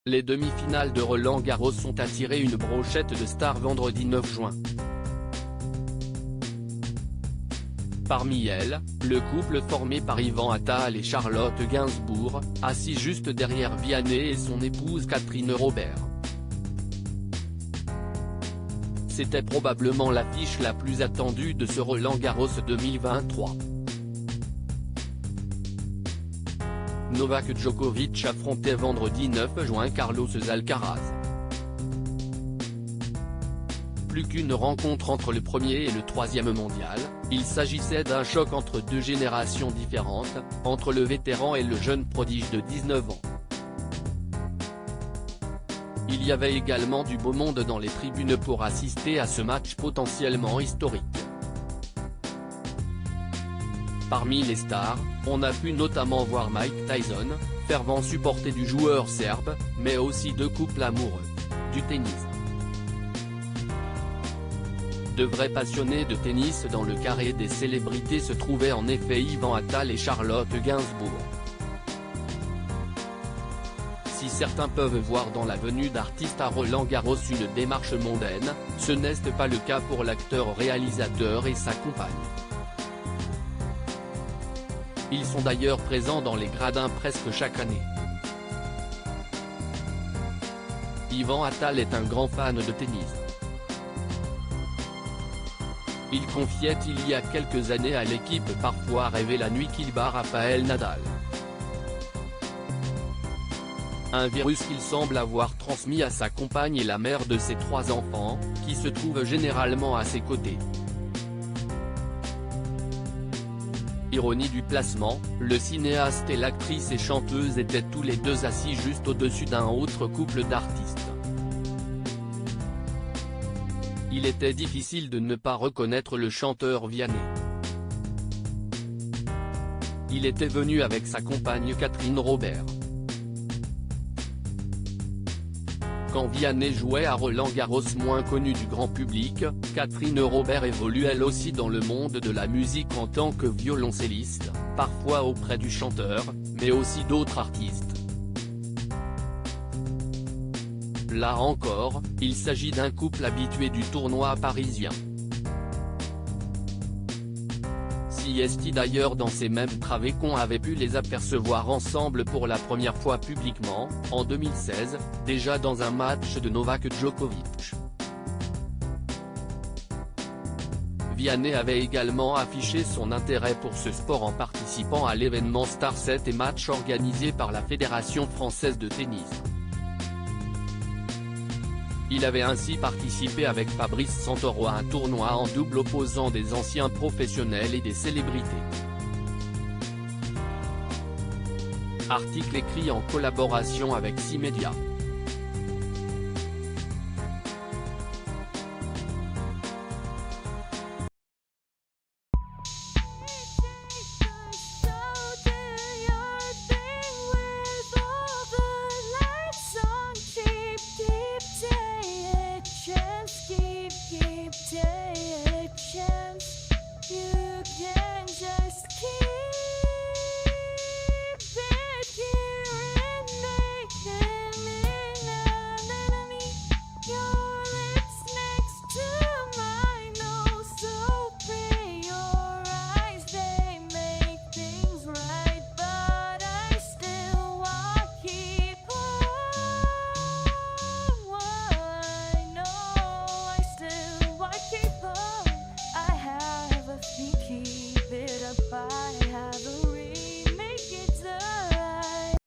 Les demi-finales de Roland-Garros ont attiré une brochette de stars vendredi 9 juin. Parmi elles, le couple formé par Ivan Attal et Charlotte Gainsbourg, assis juste derrière Vianney et son épouse Catherine Robert. C'était probablement l'affiche la plus attendue de ce Roland-Garros 2023. Novak Djokovic affrontait vendredi 9 juin Carlos Alcaraz. Plus qu'une rencontre entre le premier et le troisième mondial, il s'agissait d'un choc entre deux générations différentes, entre le vétéran et le jeune prodige de 19 ans. Il y avait également du beau monde dans les tribunes pour assister à ce match potentiellement historique. Parmi les stars, on a pu notamment voir Mike Tyson, fervent supporter du joueur serbe, mais aussi deux couples amoureux, du tennis. De vrais passionnés de tennis dans le carré des célébrités se trouvaient en effet Ivan Attal et Charlotte Gainsbourg. Si certains peuvent voir dans la venue d'artistes à Roland-Garros une démarche mondaine, ce n'est pas le cas pour l'acteur-réalisateur et sa compagne. Ils sont d'ailleurs présents dans les gradins presque chaque année. Ivan Attal est un grand fan de tennis. Il confiait il y a quelques années à l'équipe parfois rêver la nuit qu'il bat Rafael Nadal. Un virus qu'il semble avoir transmis à sa compagne et la mère de ses 3 enfants, qui se trouvent généralement à ses côtés. Ironie du placement, le cinéaste et l'actrice et chanteuse étaient tous les deux assis juste au-dessus d'un autre couple d'artistes. Il était difficile de ne pas reconnaître le chanteur Vianney. Il était venu avec sa compagne Catherine Robert. Quand Vianney jouait à Roland-Garros moins connu du grand public, Catherine Robert évolue elle aussi dans le monde de la musique en tant que violoncelliste, parfois auprès du chanteur, mais aussi d'autres artistes. Là encore, il s'agit d'un couple habitué du tournoi parisien. Si est d'ailleurs dans ces mêmes travées qu'on avait pu les apercevoir ensemble pour la première fois publiquement, en 2016, déjà dans un match de Novak Djokovic. Vianney avait également affiché son intérêt pour ce sport en participant à l'événement Star 7 et Match organisé par la Fédération française de tennis. Il avait ainsi participé avec Fabrice Santoro à un tournoi en double opposant des anciens professionnels et des célébrités. Article écrit en collaboration avec 6 médias.